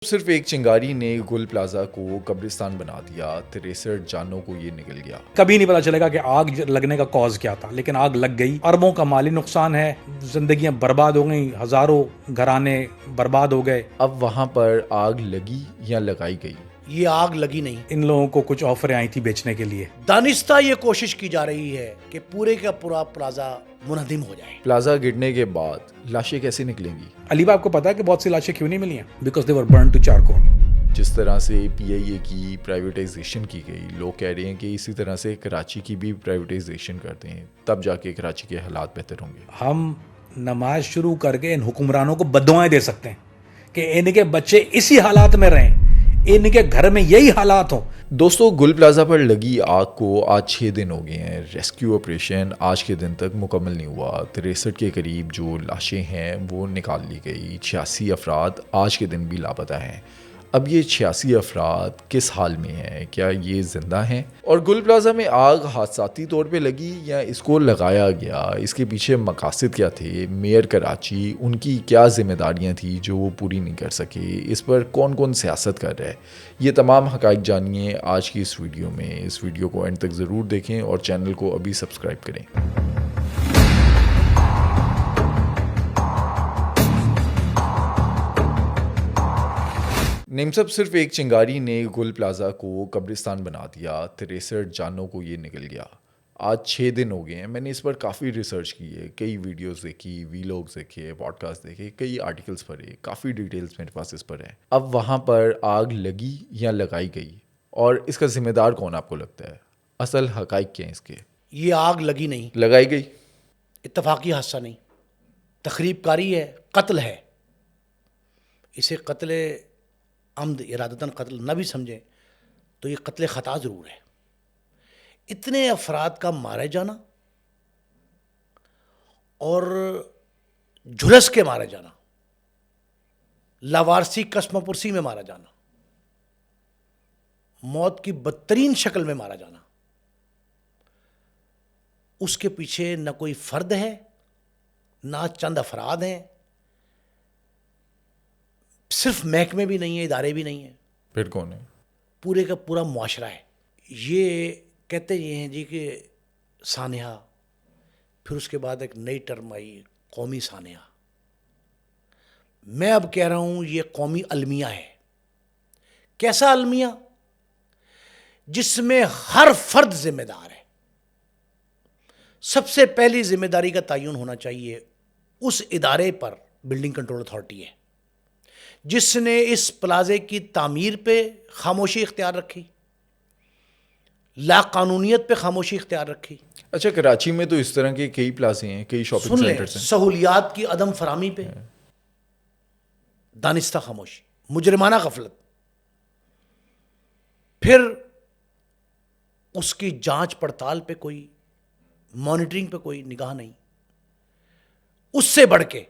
صرف ایک چنگاری نے گل پلازا کو قبرستان بنا دیا، 63 جانوں کو یہ نگل گیا۔ کبھی نہیں پتا چلے گا کہ آگ لگنے کا کاز کیا تھا، لیکن آگ لگ گئی۔ اربوں کا مالی نقصان ہے، زندگیاں برباد ہو گئیں، ہزاروں گھرانے برباد ہو گئے۔ اب وہاں پر آگ لگی یا لگائی گئی؟ یہ آگ لگی نہیں، ان لوگوں کو کچھ آفریں آئی تھی بیچنے کے لیے۔ دانستہ یہ کوشش کی جا رہی ہے کہ پورے کا پورا پلازا منہدم ہو جائے۔ پلازا گرنے کے بعد لاشیں کیسے نکلیں گی؟ علی بھائی، آپ کو پتا ہے کہ بہت سی لاشیں کیوں نہیں ملی ہیں؟ Because they were burn to charcoal. جس طرح سے پی آئی اے کی پرائیویٹائزیشن کی گئی، لوگ کہہ رہے ہیں کہ اسی طرح سے کراچی کی بھی پرائیویٹائزیشن کرتے ہیں، تب جا کے کراچی کے حالات بہتر ہوں گے۔ ہم نماز شروع کر کے ان حکمرانوں کو بددعائیں دے سکتے ہیں کہ ان کے بچے اسی حالات میں رہیں، ان کے گھر میں یہی حالات ہوں۔ دوستو، گل پلازا پر لگی آگ کو آج 6 دن ہو گئے ہیں۔ ریسکیو آپریشن آج کے دن تک مکمل نہیں ہوا۔ 63 کے قریب جو لاشیں ہیں وہ نکال لی گئی۔ 86 افراد آج کے دن بھی لاپتہ ہیں۔ اب یہ 86 افراد کس حال میں ہیں؟ کیا یہ زندہ ہیں؟ اور گل پلازا میں آگ حادثاتی طور پہ لگی یا اس کو لگایا گیا؟ اس کے پیچھے مقاصد کیا تھے؟ میئر کراچی، ان کی کیا ذمہ داریاں تھیں جو وہ پوری نہیں کر سکے؟ اس پر کون کون سیاست کر رہا ہے؟ یہ تمام حقائق جانیے آج کی اس ویڈیو میں۔ اس ویڈیو کو اینڈ تک ضرور دیکھیں اور چینل کو ابھی سبسکرائب کریں۔ نیم سب صرف ایک چنگاری نے گل پلازا کو قبرستان بنا دیا، 63 جانوں کو یہ نگل گیا۔ آج 6 دن ہو گئے ہیں۔ میں نے اس پر کافی ریسرچ کی ہے، کئی ویڈیوز دیکھی، ویلوگز دیکھے، پوڈ کاسٹ دیکھے، کئی آرٹیکلز پڑھے، کافی ڈیٹیلز میرے پاس اس پر ہیں۔ اب وہاں پر آگ لگی یا لگائی گئی، اور اس کا ذمہ دار کون آپ کو لگتا ہے؟ اصل حقائق کیا ہیں اس کے؟ یہ آگ لگی نہیں، لگائی گئی؟ اتفاقی حادثہ نہیں، تخریب کاری ہے، قتل ہے۔ اسے قتل عمد، ارادتاً قتل نہ بھی سمجھیں تو یہ قتل خطا ضرور ہے۔ اتنے افراد کا مارے جانا اور جھلس کے مارے جانا، لاوارسی قسم پرسی میں مارا جانا، موت کی بدترین شکل میں مارا جانا، اس کے پیچھے نہ کوئی فرد ہے، نہ چند افراد ہیں، صرف محکمے بھی نہیں ہیں، ادارے بھی نہیں ہیں، پھر کون ہے؟ پورے کا پورا معاشرہ ہے۔ یہ کہتے یہ ہیں جی کہ سانحہ، پھر اس کے بعد ایک نئی ٹرم آئی، قومی سانحہ۔ میں اب کہہ رہا ہوں یہ قومی المیہ ہے۔ کیسا المیہ؟ جس میں ہر فرد ذمہ دار ہے۔ سب سے پہلی ذمہ داری کا تعین ہونا چاہیے اس ادارے پر، بلڈنگ کنٹرول اتھارٹی ہے، جس نے اس پلازے کی تعمیر پہ خاموشی اختیار رکھی، لا قانونیت پہ خاموشی اختیار رکھی۔ اچھا، کراچی میں تو اس طرح کے کئی پلازے ہیں، کئی شاپنگ سن لیں، سینٹرز ہیں۔ سہولیات کی عدم فراہمی پہ دانستہ خاموشی، مجرمانہ غفلت، پھر اس کی جانچ پڑتال پہ کوئی مانیٹرنگ پہ کوئی نگاہ نہیں۔ اس سے بڑھ کے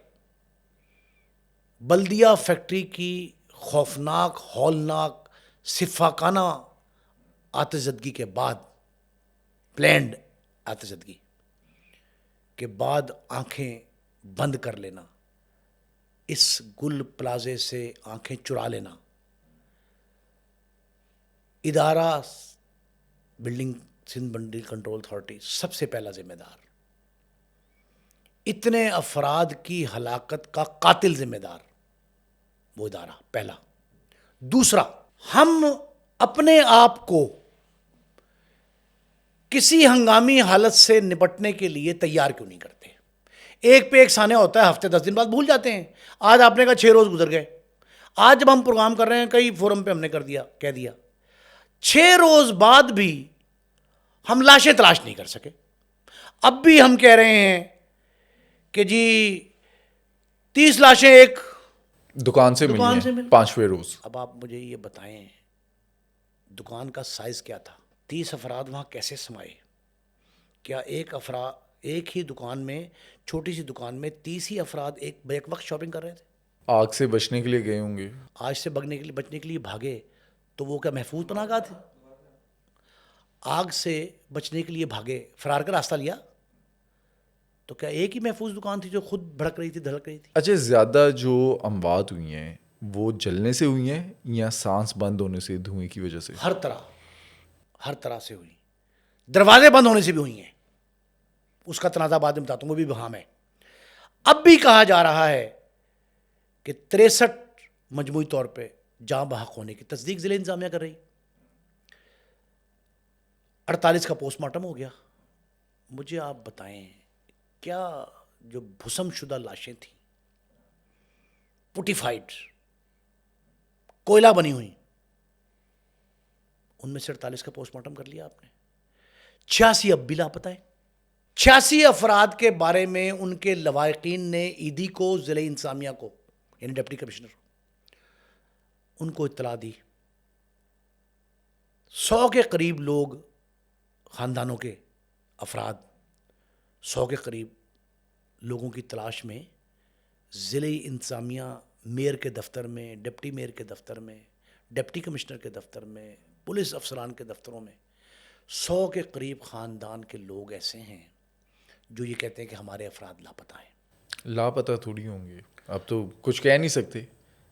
بلدیہ فیکٹری کی خوفناک، ہولناک، صفاقانہ آتش زدگی کے بعد، پلینڈ آتش زدگی کے بعد آنکھیں بند کر لینا، اس گل پلازے سے آنکھیں چرا لینا، ادارہ building Sindh building control authority سب سے پہلا ذمہ دار، اتنے افراد کی ہلاکت کا قاتل ذمہ دار وہ ادارہ پہلا۔ دوسرا، ہم اپنے آپ کو کسی ہنگامی حالت سے نپٹنے کے لیے تیار کیوں نہیں کرتے؟ ایک پہ ایک سانحہ ہوتا ہے، ہفتے 10 دن بعد بھول جاتے ہیں۔ آج آپ نے کہا 6 روز گزر گئے، آج جب ہم پروگرام کر رہے ہیں، کئی فورم پہ ہم نے کہہ دیا 6 روز بعد بھی ہم لاشیں تلاش نہیں کر سکے۔ اب بھی ہم کہہ رہے ہیں کہ جی 30 لاشیں ایک دکان سے ملی ہیں 5ویں روز۔ اب آپ مجھے یہ بتائیں دکان کا سائز کیا تھا؟ 30 افراد وہاں کیسے سمائے؟ کیا ایک ہی دکان میں، چھوٹی سی دکان میں 30 ہی افراد ایک وقت شاپنگ کر رہے تھے؟ آگ سے بچنے کے لیے گئے ہوں گے۔ آج سے بچنے کے لیے بھاگے تو وہ کیا محفوظ پناہ گاہ تھے؟ آگ سے بچنے کے لیے بھاگے، فرار کا راستہ لیا تو کیا ایک ہی محفوظ دکان تھی جو خود بھڑک رہی تھی، دھڑک رہی تھی؟ اچھا، زیادہ جو اموات ہوئی ہیں وہ جلنے سے ہوئی ہیں یا سانس بند ہونے سے دھوئیں کی وجہ سے؟ ہر طرح سے ہوئی. دروازے بند ہونے سے بھی ہوئی ہیں. اس کا تنازع بعد میں بتاتا ہوں, وہ بھی بہام ہے. اب بھی کہا جا رہا ہے کہ 63 مجموعی طور پہ جاں بحق ہونے کی تصدیق ضلع انتظامیہ کر رہی. 48 کا پوسٹ مارٹم ہو گیا. مجھے آپ بتائیں, کیا جو بھسم شدہ لاشیں تھیں, پوٹیفائڈ, کوئلہ بنی ہوئی, ان میں سے 48 کا پوسٹ مارٹم کر لیا آپ نے. 86 اب بھی لاپتہ ہیں. 86 افراد کے بارے میں ان کے لواحقین نے ایدی کو, ضلع انتظامیہ کو, یعنی ڈپٹی کمشنر, ان کو اطلاع دی. 100 کے قریب لوگ, خاندانوں کے افراد, 100 کے قریب لوگوں کی تلاش میں ضلع انتظامیہ, میئر کے دفتر میں, ڈپٹی میئر کے دفتر میں, ڈپٹی کمشنر کے دفتر میں, پولیس افسران کے دفتروں میں 100 کے قریب خاندان کے لوگ ایسے ہیں جو یہ کہتے ہیں کہ ہمارے افراد لاپتہ ہیں. لاپتہ تھوڑی ہوں گے, اب تو کچھ کہہ نہیں سکتے,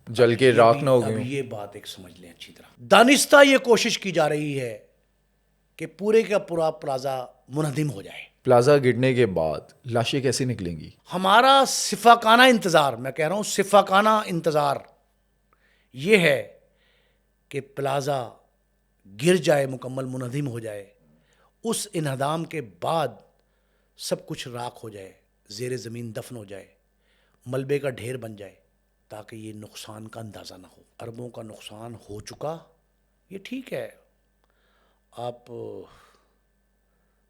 جل کے راکھ نہ ہو گئے. اب یہ بات ایک سمجھ لیں اچھی طرح, دانستہ یہ کوشش کی جا رہی ہے کہ پورے کا پورا پلازا منہدم ہو جائے. پلازا گرنے کے بعد لاشیں کیسے نکلیں گی؟ ہمارا شفاقانہ انتظار, میں کہہ رہا ہوں شفاقانہ انتظار, یہ ہے کہ پلازا گر جائے, مکمل منہدم ہو جائے. اس انہدام کے بعد سب کچھ راکھ ہو جائے, زیر زمین دفن ہو جائے, ملبے کا ڈھیر بن جائے, تاکہ یہ نقصان کا اندازہ نہ ہو. اربوں کا نقصان ہو چکا, یہ ٹھیک ہے. آپ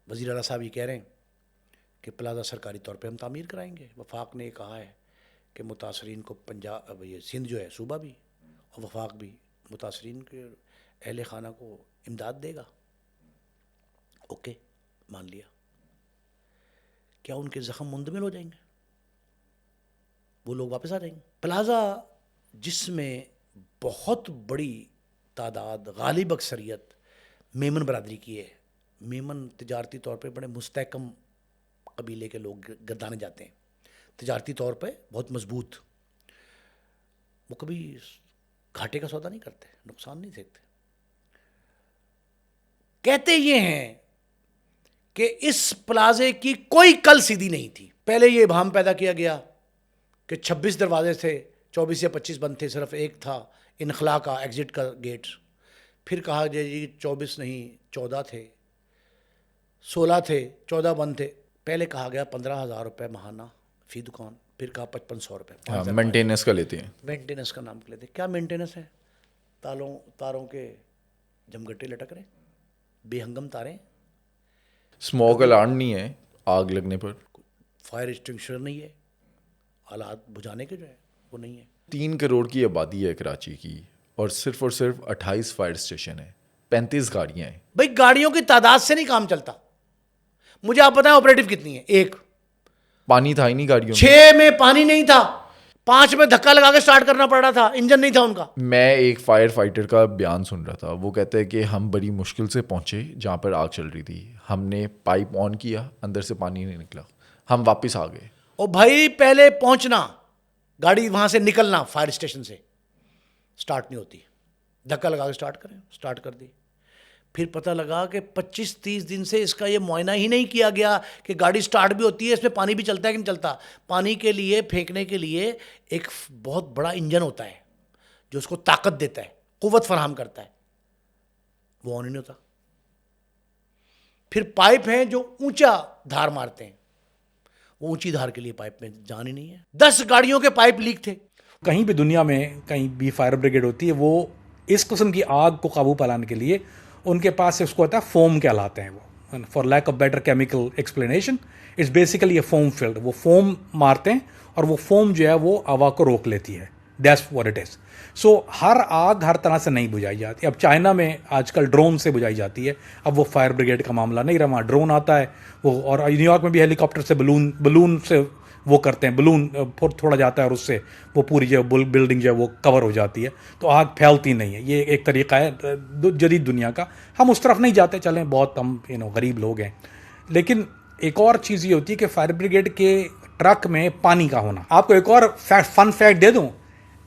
وزیر اعلیٰ صاحب یہ کہہ رہے ہیں کہ پلازا سرکاری طور پہ ہم تعمیر کرائیں گے. وفاق نے یہ کہا ہے کہ متاثرین کو پنجاب, یہ سندھ جو ہے صوبہ بھی اور وفاق بھی متاثرین کے اہل خانہ کو امداد دے گا. اوکے, مان لیا. کیا ان کے زخم مندمل ہو جائیں گے؟ وہ لوگ واپس آ جائیں گے؟ پلازا جس میں بہت بڑی تعداد, غالب اکثریت میمن برادری کی ہے. میمن تجارتی طور پہ بڑے مستحکم قبیلے کے لوگ گردانے جاتے ہیں, تجارتی طور پہ بہت مضبوط. وہ کبھی گھاٹے کا سودا نہیں کرتے, نقصان نہیں دیکھتے. کہتے یہ ہیں کہ اس پلازے کی کوئی کل سیدھی نہیں تھی. پہلے یہ ابہام پیدا کیا گیا کہ 26 دروازے تھے, 24 یا 25 بند تھے, صرف ایک تھا انخلا کا, ایگزٹ کا گیٹ. پھر کہا جی 24 نہیں 14 تھے, 16 تھے, 14 بند تھے. پہلے کہا گیا 15,000 روپے ماہانہ فی دکان, پھر کہا 5500 روپے. مینٹیننس کا لیتے ہیں. مینٹیننس کا نام لیتے. کیا مینٹیننس ہے؟ تاروں کے جمگٹے لٹک رہے, بے ہنگم تاریں. اسموک الارم نہیں ہے آگ لگنے پر, فائر ایکسٹنگوشر نہیں ہے, آلات بجھانے کے جو ہے وہ نہیں ہے. 3 کروڑ کی آبادی ہے کراچی کی, اور صرف 28 فائر اسٹیشن ہیں, 35 گاڑیاں ہیں. بھائی گاڑیوں کی تعداد سے نہیں کام چلتا. مجھے آپ بتائیں آپریٹو کتنی ہے؟ ایک. پانی تھا ہی نہیں گاڑیوں میں. 6 میں پانی نہیں تھا, 5 میں دھکا لگا کے سٹارٹ کرنا پڑ رہا تھا, انجن نہیں تھا ان کا. میں ایک فائر فائٹر کا بیان سن رہا تھا, وہ کہتا ہے کہ ہم بڑی مشکل سے پہنچے جہاں پر آگ چل رہی تھی, ہم نے پائپ آن کیا, اندر سے پانی نہیں نکلا, ہم واپس آ گئے. اور بھائی پہلے پہنچنا, گاڑی وہاں سے نکلنا فائر اسٹیشن سے, سٹارٹ نہیں ہوتی. دھکا لگا کے سٹارٹ کریں, سٹارٹ کر دی. پھر پتہ لگا کہ 25-30 دن سے اس کا یہ معائنہ ہی نہیں کیا گیا کہ گاڑی سٹارٹ بھی ہوتی ہے, اس میں پانی بھی چلتا ہے کہ نہیں چلتا. پانی کے لیے پھینکنے کے لیے ایک بہت بڑا انجن ہوتا ہے جو اس کو طاقت دیتا ہے, قوت فراہم کرتا ہے, وہ آن ہی نہیں ہوتا. پھر پائپ ہیں جو اونچا دھار مارتے ہیں, وہ اونچی دھار کے لیے پائپ میں جان ہی نہیں ہے. 10 گاڑیوں کے پائپ لیک تھے. کہیں بھی دنیا میں کہیں بھی فائر بریگیڈ ہوتی ہے, وہ اس قسم کی آگ کو قابو پالانے کے لیے ان کے پاس اس کو ہوتا ہے فوم کہلاتے ہیں. وہ for lack of better chemical explanation it's basically a foam field. وہ فوم مارتے ہیں اور وہ فوم جو ہے وہ ہوا کو روک لیتی ہے. That's what it is. سو ہر آگ ہر طرح سے نہیں بجھائی جاتی. اب چائنا میں آج کل ڈرون سے بجھائی جاتی ہے, اب وہ فائر بریگیڈ کا معاملہ نہیں رہا, وہاں ڈرون آتا ہے وہ, اور نیو یارک میں بھی ہیلی کاپٹر سے بلون سے وہ کرتے ہیں, بلون تھوڑا جاتا ہے اور اس سے وہ پوری جو بلڈنگ جو ہے وہ کور ہو جاتی ہے, تو آگ پھیلتی نہیں ہے. یہ ایک طریقہ ہے جدید دنیا کا. ہم اس طرف نہیں جاتے, چلیں بہت ہم غریب لوگ ہیں. لیکن ایک اور چیز یہ ہوتی ہے کہ فائر بریگیڈ کے ٹرک میں پانی کا ہونا. آپ کو ایک اور فن فیکٹ دے دوں,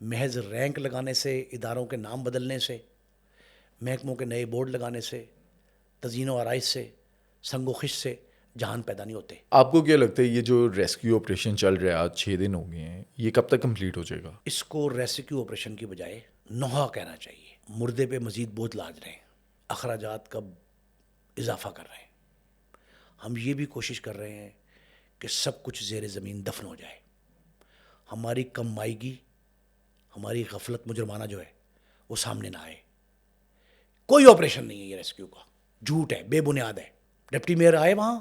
محض رینک لگانے سے، اداروں کے نام بدلنے سے، محکموں کے نئے بورڈ لگانے سے، تزئین و آرائش سے، سنگ و خش سے جہان پیدا نہیں ہوتے. آپ کو کیا لگتا ہے یہ جو ریسکیو آپریشن چل رہا ہے آج 6 دن ہو گئے ہیں، یہ کب تک کمپلیٹ ہو جائے گا؟ اس کو ریسکیو آپریشن کی بجائے نوحہ کہنا چاہیے. مردے پہ مزید بوجھ لاد رہے ہیں، اخراجات کا اضافہ کر رہے ہیں. ہم یہ بھی کوشش کر رہے ہیں کہ سب کچھ زیر زمین دفن ہو جائے. ہماری کم مائیگی، ہماری غفلت مجرمانہ جو ہے وہ سامنے نہ آئے. کوئی آپریشن نہیں ہے یہ ریسکیو کا، جھوٹ ہے، بے بنیاد ہے. ڈپٹی میئر آئے وہاں،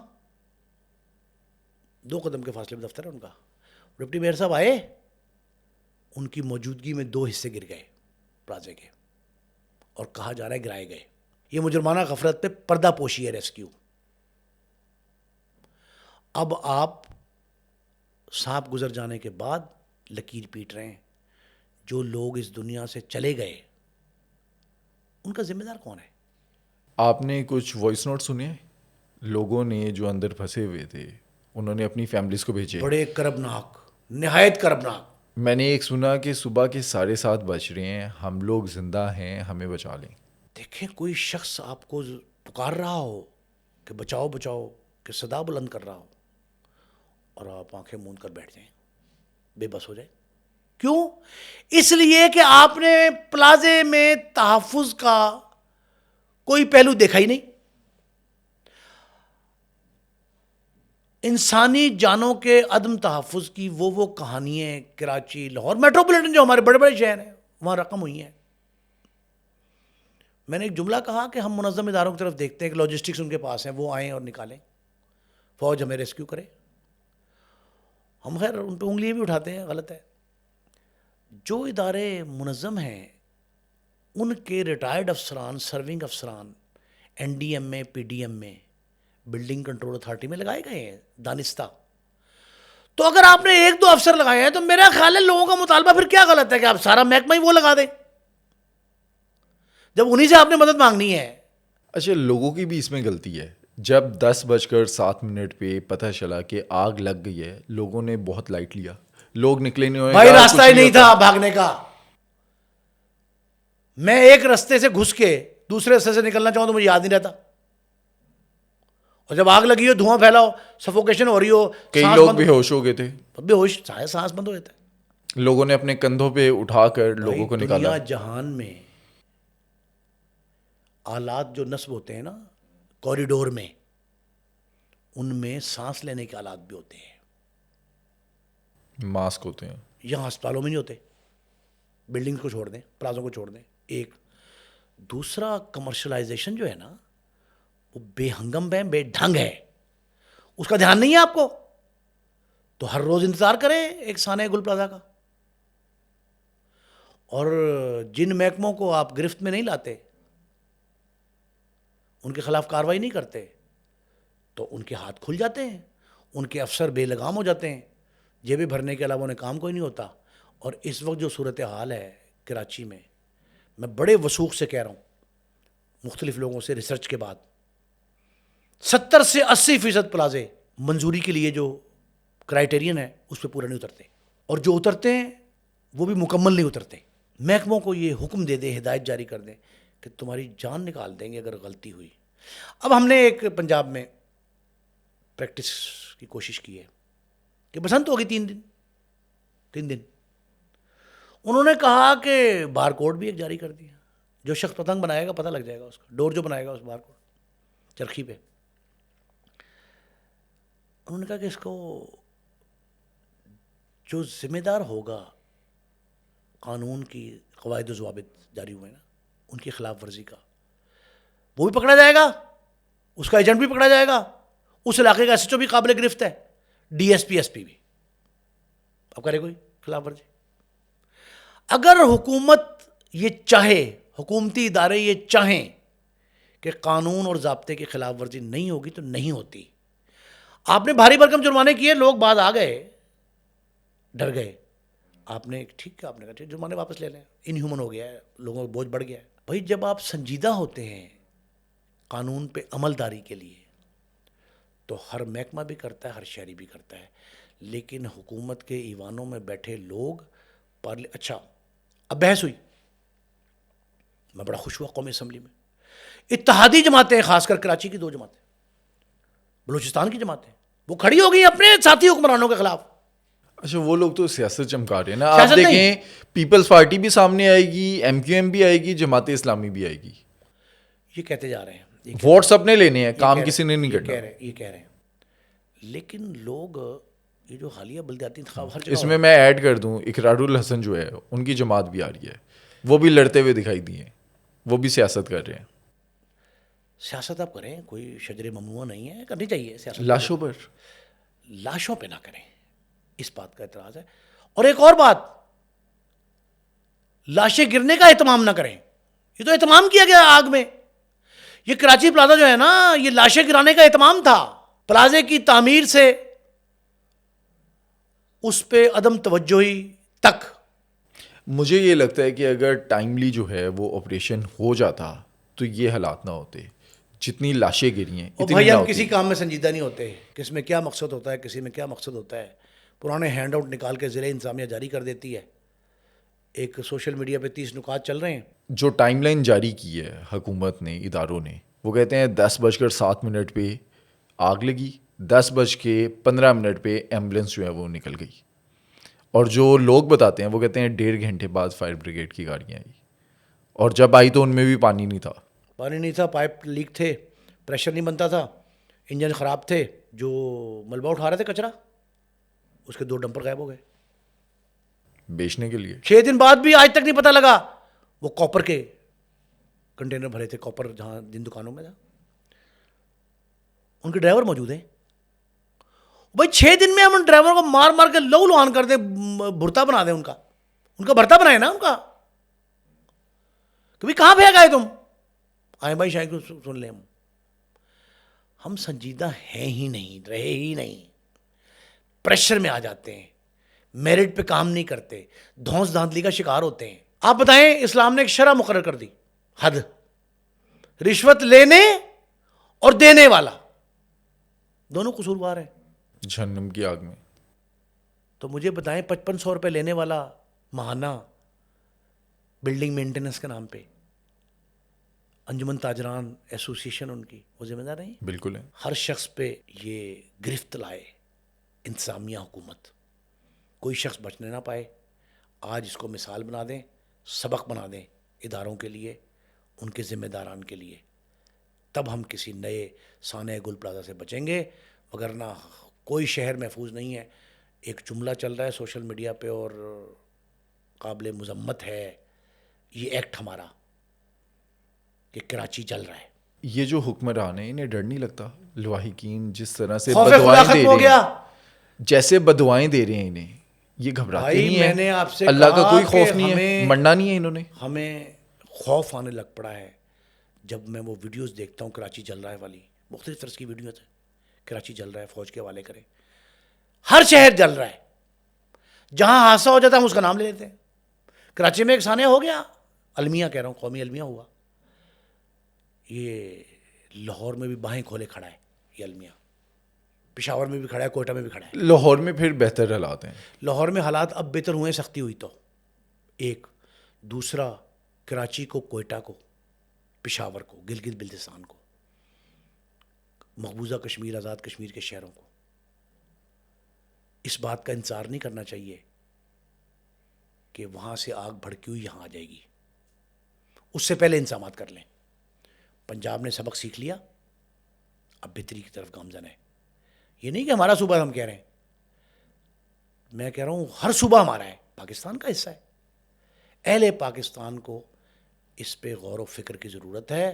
2 قدم کے فاصلے پہ دفتر ہے ان کا. ڈپٹی میئر صاحب آئے، ان کی موجودگی میں 2 حصے گر گئے پلازے کے، اور کہا جا رہا ہے گرائے گئے. یہ مجرمانہ غفلت پہ پردہ پوشی ہے ریسکیو. اب آپ سانپ گزر جانے کے بعد لکیر پیٹ رہے ہیں. جو لوگ اس دنیا سے چلے گئے ان کا ذمہ دار کون ہے؟ آپ نے کچھ وائس نوٹ سنے ہیں؟ لوگوں نے جو اندر پھنسے ہوئے تھے انہوں نے اپنی فیملیز کو بھیجے. بڑے کربناک، نہایت کربناک. میں نے ایک سنا کہ صبح کے 7:30 بج رہے ہیں، ہم لوگ زندہ ہیں، ہمیں بچا لیں. دیکھیں کوئی شخص آپ کو پکار رہا ہو کہ بچاؤ بچاؤ، کہ صدا بلند کر رہا ہو، اور آپ آنکھیں موند کر بیٹھ جائیں، بے بس ہو جائیں. کیوں؟ اس لیے کہ آپ نے پلازے میں تحفظ کا کوئی پہلو دیکھا ہی نہیں. انسانی جانوں کے عدم تحفظ کی وہ کہانیاں کراچی، لاہور، میٹروپولیٹن جو ہمارے بڑے بڑے شہر ہیں وہاں رقم ہوئی ہیں. میں نے ایک جملہ کہا کہ ہم منظم اداروں کی طرف دیکھتے ہیں کہ لاجسٹکس ان کے پاس ہیں، وہ آئیں اور نکالیں، فوج ہمیں ریسکیو کرے. ہم خیر ان پہ انگلیاں بھی اٹھاتے ہیں، غلط ہے. جو ادارے منظم ہیں ان کے ریٹائرڈ افسران، سرونگ افسران این ڈی ایم میں، پی ڈی ایم میں، بلڈنگ کنٹرول اتھارٹی میں لگائے گئے ہیں دانستہ. تو اگر آپ نے 1-2 افسر لگائے ہیں تو میرا خیال ہے لوگوں کا مطالبہ پھر کیا غلط ہے کہ آپ سارا محکمہ ہی وہ لگا دیں جب انہی سے آپ نے مدد مانگنی ہے. اچھا، لوگوں کی بھی اس میں غلطی ہے. جب 10:07 پہ پتہ چلا کہ آگ لگ گئی ہے، لوگوں نے بہت لائٹ لیا، لوگ نکلے نہیں ہوئے. بھائی راستہ ہی نہیں تھا بھاگنے کا. میں ایک رستے سے گھس کے دوسرے رستے سے نکلنا چاہوں تو مجھے یاد نہیں رہتا. اور جب آگ لگی ہو، دھواں پھیلا ہو، سفوکیشن ہو رہی ہو، کئی لوگ بے ہوش ہو گئے تھے. بے ہوش، سانس بند ہو جاتا ہے. لوگوں نے اپنے کندھوں پہ اٹھا کر لوگوں کو نکالا. دنیا جہان میں آلات جو نصب ہوتے ہیں نا کوریڈور میں، ان میں سانس لینے کے آلات بھی ہوتے ہیں. ماسک ہوتے ہیں. یہاں ہسپتالوں میں نہیں ہوتے. بلڈنگز کو چھوڑ دیں، پلازوں کو چھوڑ دیں. ایک دوسرا کمرشلائزیشن جو ہے نا وہ بے ہنگم ہے، بے ڈھنگ ہے. اس کا دھیان نہیں ہے آپ کو تو ہر روز انتظار کریں ایک سانحہ گل پلازا کا. اور جن محکموں کو آپ گرفت میں نہیں لاتے، ان کے خلاف کارروائی نہیں کرتے، تو ان کے ہاتھ کھل جاتے ہیں، ان کے افسر بے لگام ہو جاتے ہیں. جیبیں بھرنے کے علاوہ انہیں کام کوئی نہیں ہوتا. اور اس وقت جو صورتحال ہے کراچی میں میں بڑے وثوق سے کہہ رہا ہوں، مختلف لوگوں سے ریسرچ کے بعد 70 سے 80% پلازے منظوری کے لیے جو کرائیٹیرین ہے اس پہ پورا نہیں اترتے، اور جو اترتے ہیں وہ بھی مکمل نہیں اترتے. محکموں کو یہ حکم دے دیں، ہدایت جاری کر دیں کہ تمہاری جان نکال دیں گے اگر غلطی ہوئی. اب ہم نے ایک پنجاب میں پریکٹس کی کوشش کی ہے کہ بسنت ہوگی 3 دن. انہوں نے کہا کہ بار کوڈ بھی ایک جاری کر دیا. جو شخص پتنگ بنائے گا پتہ لگ جائے گا اس کا، ڈور جو بنائے گا اس بار کوڈ چرخی پہ. انہوں نے کہا کہ اس کو جو ذمہ دار ہوگا قانون کی قواعد و ضوابط جاری ہوئے نا ان کی خلاف ورزی کا، وہ بھی پکڑا جائے گا، اس کا ایجنٹ بھی پکڑا جائے گا، اس علاقے کا ایس ایچ او بھی قابل گرفت ہے، D S P, S P بھی. اب کرے کوئی خلاف ورزی. اگر حکومت یہ چاہے، حکومتی ادارے یہ چاہیں کہ قانون اور ضابطے کی خلاف ورزی نہیں ہوگی تو نہیں ہوتی. آپ نے بھاری بھرکم جرمانے کیے، لوگ بعد آ گئے، ڈر گئے. آپ نے ٹھیک ہے، آپ نے کہا ٹھیک جرمانے واپس لے لیں، ان ہیومن ہو گیا ہے، لوگوں کا بوجھ بڑھ گیا ہے. بھائی جب آپ سنجیدہ ہوتے ہیں قانون پہ عمل داری کے لیے تو ہر محکمہ بھی کرتا ہے، ہر شہری بھی کرتا ہے. لیکن حکومت کے ایوانوں میں بیٹھے لوگ اچھا اب بحث ہوئی, میں بڑا خوش ہوا قومی اسمبلی میں. اتحادی جماعتیں, خاص کر کراچی کی 2 جماعتیں, بلوچستان کی جماعتیں, وہ کھڑی ہو گئی اپنے ساتھی حکمرانوں کے خلاف. اچھا وہ لوگ تو سیاست چمکا رہے ہیں نا. آپ دیکھیں پیپلز پارٹی بھی سامنے آئے گی, ایم کیو ایم بھی آئے گی, جماعت اسلامی بھی آئے گی. یہ کہتے جا رہے ہیں, ووٹ سب نے لینے ہیں, کام کسی نے نہیں کرنا. یہ کہہ رہے ہیں, لیکن لوگ یہ جو حالیہ بلدیاتی انتخاب ہر جگہ, اس میں ایڈ کر دوں, اقرار الحسن جو ہے ان کی جماعت بھی آ رہی ہے, وہ بھی لڑتے ہوئے دکھائی دیے, وہ بھی سیاست کر رہے ہیں. سیاست آپ کریں, کوئی شجر ممنوع نہیں ہے, کرنی چاہیے سیاست. لاشوں پر, لاشوں پہ نہ کریں, اس بات کا اعتراض ہے. اور ایک اور بات, لاشیں گرنے کا اہتمام نہ کریں. یہ تو اہتمام کیا گیا آگ میں. یہ کراچی پلازا جو ہے نا, یہ لاشیں گرانے کا اہتمام تھا. پلازے کی تعمیر سے اس پہ عدم توجہی تک. مجھے یہ لگتا ہے کہ اگر ٹائملی جو ہے وہ آپریشن ہو جاتا تو یہ حالات نہ ہوتے. جتنی لاشیں گری ہیں اور بھائی, ہم کسی کام میں سنجیدہ نہیں ہوتے, کس میں کیا مقصد ہوتا ہے, کسی میں کیا مقصد ہوتا ہے. پرانے ہینڈ آؤٹ نکال کے ضلع انتظامیہ جاری کر دیتی ہے. ایک سوشل میڈیا پہ 30 نکات چل رہے ہیں. جو ٹائم لائن جاری کی ہے حکومت نے, اداروں نے, وہ کہتے ہیں 10:07 پہ آگ لگی, 10:15 پہ ایمبولینس جو ہے وہ نکل گئی. اور جو لوگ بتاتے ہیں وہ کہتے ہیں 1.5 گھنٹے بعد فائر بریگیڈ کی گاڑیاں آئی, اور جب آئی تو ان میں بھی پانی نہیں تھا. پانی نہیں تھا, پائپ لیک تھے, پریشر نہیں بنتا تھا, انجن خراب تھے. جو ملبہ اٹھا رہے تھے کچرا, اس کے 2 ڈمپر غائب ہو گئے بیچنے کے لیے. 6 دن بعد بھی آج تک نہیں پتہ لگا. وہ کاپر کے کنٹینر بھرے تھے, کاپر جہاں جن دکانوں میں تھا. ان کے ڈرائیور موجود ہیں. بھائی 6 دن میں ہم ان ڈرائیوروں کو مار مار کے لہو لہان کر دیں, بھرتا بنا دیں, ان کا بھرتا بنائے نا ان کا. کبھی کہاں پھینک آئے تم؟ آئے بھائی شاید سن لیں. ہم سنجیدہ ہیں ہی نہیں, رہے ہی نہیں, پریشر میں آ جاتے ہیں, میرٹ پہ کام نہیں کرتے, دھونس دھاندلی کا شکار ہوتے ہیں. آپ بتائیں, اسلام نے ایک شرح مقرر کر دی, حد. رشوت لینے اور دینے والا دونوں قصوروار ہیں جہنم کی آگ میں. تو مجھے بتائیں, 5500 روپے لینے والا ماہانہ بلڈنگ مینٹیننس کے نام پہ, انجمن تاجران ایسوسیشن ان کی, وہ ذمہ دار نہیں؟ بالکل ہے. ہر شخص پہ یہ گرفت لائے انتظامیہ حکومت, کوئی شخص بچنے نہ پائے. آج اس کو مثال بنا دیں, سبق بنا دیں اداروں کے لیے, ان کے ذمہ داران کے لیے, تب ہم کسی نئے سانحہ گل پلازا سے بچیں گے. وگرنہ کوئی شہر محفوظ نہیں ہے. ایک جملہ چل رہا ہے سوشل میڈیا پہ اور قابل مذمت ہے یہ ایکٹ ہمارا کہ کراچی چل رہا ہے. یہ جو حکمران ہیں انہیں ڈر نہیں لگتا؟ لواحقین جس طرح سے خوف خدا بدوائیں دے ختم ہو رہے گیا. ہیں, جیسے بدوائیں دے رے ہیں انہیں, یہ گھبراتے نہیں میں نے ہیں؟ آپ سے اللہ کا کہا کوئی کہ خوف نہیں ہے, مرنا نہیں ہے انہوں نے. ہمیں خوف آنے لگ پڑا ہے جب میں وہ ویڈیوز دیکھتا ہوں کراچی جل رہا ہے والی, مختلف طرح کی ویڈیوز ہیں, کراچی جل رہا ہے, فوج کے حوالے کریں. ہر شہر جل رہا ہے, جہاں حادثہ ہو جاتا ہے ہم اس کا نام لے لیتے ہیں. کراچی میں ایک سانحہ ہو گیا, المیہ کہہ رہا ہوں, قومی المیہ ہوا. یہ لاہور میں بھی باہیں کھولے کھڑا ہے یہ المیہ, پشاور میں بھی کھڑا ہے, کوئٹہ میں بھی کھڑا ہے. لاہور میں پھر بہتر حالات ہیں. لاہور میں حالات اب بہتر ہوئے, سختی ہوئی تو ایک. دوسرا, کراچی کو, کوئٹہ کو, پشاور کو, گلگت بلتستان کو, مقبوضہ کشمیر, آزاد کشمیر کے شہروں کو اس بات کا انتظار نہیں کرنا چاہیے کہ وہاں سے آگ بھڑکی ہوئی یہاں آ جائے گی. اس سے پہلے انتظامات کر لیں. پنجاب نے سبق سیکھ لیا, اب بہتری کی طرف گامزن ہے. یہ نہیں کہ ہمارا صوبہ, ہم کہہ رہے ہیں, میں کہہ رہا ہوں ہر صوبہ ہمارا ہے, پاکستان کا حصہ ہے. اہل پاکستان کو اس پہ غور و فکر کی ضرورت ہے.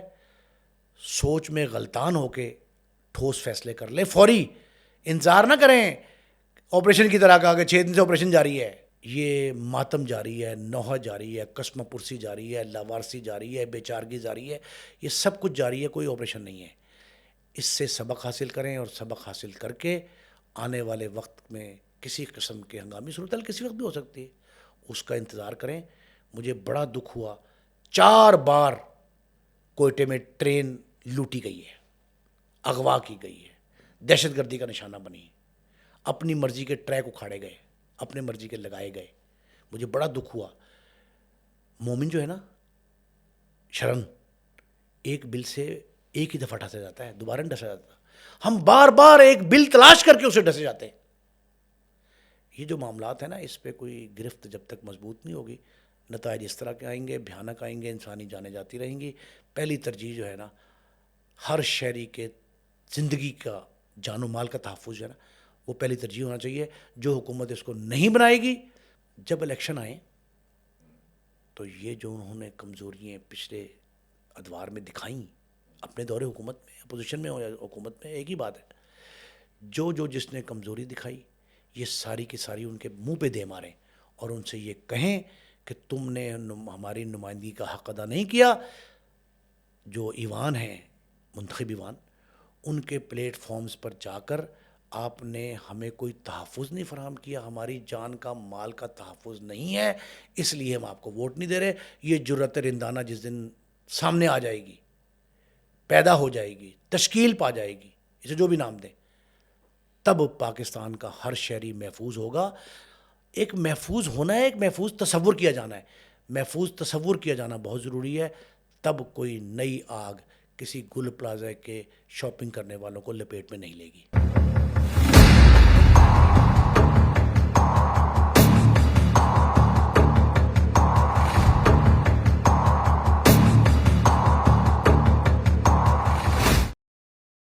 سوچ میں غلطان ہو کے ٹھوس فیصلے کر لیں, فوری. انتظار نہ کریں آپریشن کی طرح کا کہ 6 دن سے آپریشن جاری ہے. یہ ماتم جاری ہے, نوحہ جاری ہے, قسم پرسی جاری ہے, لاوارسی جاری ہے, بے چارگی جاری ہے, یہ سب کچھ جاری ہے, کوئی آپریشن نہیں ہے. اس سے سبق حاصل کریں, اور سبق حاصل کر کے آنے والے وقت میں کسی قسم کے ہنگامی صورتحال کسی وقت بھی ہو سکتی ہے, اس کا انتظار کریں. مجھے بڑا دکھ ہوا, 4 بار کوئٹے میں ٹرین لوٹی گئی ہے, اغوا کی گئی ہے, دہشت گردی کا نشانہ بنی, اپنی مرضی کے ٹریک اکھاڑے گئے, اپنے مرضی کے لگائے گئے. مجھے بڑا دکھ ہوا. مومن جو ہے نا شرن ایک بل سے ایک ہی دفعہ ڈھسا جاتا ہے, دوبارہ نہیں ڈھسا جاتا. ہم بار بار ایک بل تلاش کر کے اسے ڈھسے جاتے ہیں. یہ جو معاملات ہیں نا, اس پہ کوئی گرفت جب تک مضبوط نہیں ہوگی, نتائج اس طرح کے آئیں گے, بھیانک آئیں گے, انسانی جانیں جاتی رہیں گی. پہلی ترجیح جو ہے نا, ہر شہری کے زندگی کا جان و مال کا تحفظ جو ہے نا, وہ پہلی ترجیح ہونا چاہیے. جو حکومت اس کو نہیں بنائے گی, جب الیکشن آئیں تو یہ جو انہوں نے کمزوریاں پچھلے ادوار میں دکھائیں اپنے دور حکومت میں, اپوزیشن میں ہو یا حکومت میں, ایک ہی بات ہے, جو جس نے کمزوری دکھائی یہ ساری کی ساری ان کے منہ پہ دے ماریں اور ان سے یہ کہیں کہ تم نے ہماری نمائندگی کا حق ادا نہیں کیا. جو ایوان ہیں, منتخب ایوان, ان کے پلیٹ فارمز پر جا کر آپ نے ہمیں کوئی تحفظ نہیں فراہم کیا, ہماری جان کا مال کا تحفظ نہیں ہے, اس لیے ہم آپ کو ووٹ نہیں دے رہے. یہ جرأت رندانہ جس دن سامنے آ جائے گی, پیدا ہو جائے گی, تشکیل پا جائے گی, اسے جو بھی نام دیں, تب پاکستان کا ہر شہری محفوظ ہوگا. ایک محفوظ ہونا ہے, ایک محفوظ تصور کیا جانا ہے. محفوظ تصور کیا جانا بہت ضروری ہے. تب کوئی نئی آگ کسی گل پلازہ کے شاپنگ کرنے والوں کو لپیٹ میں نہیں لے گی.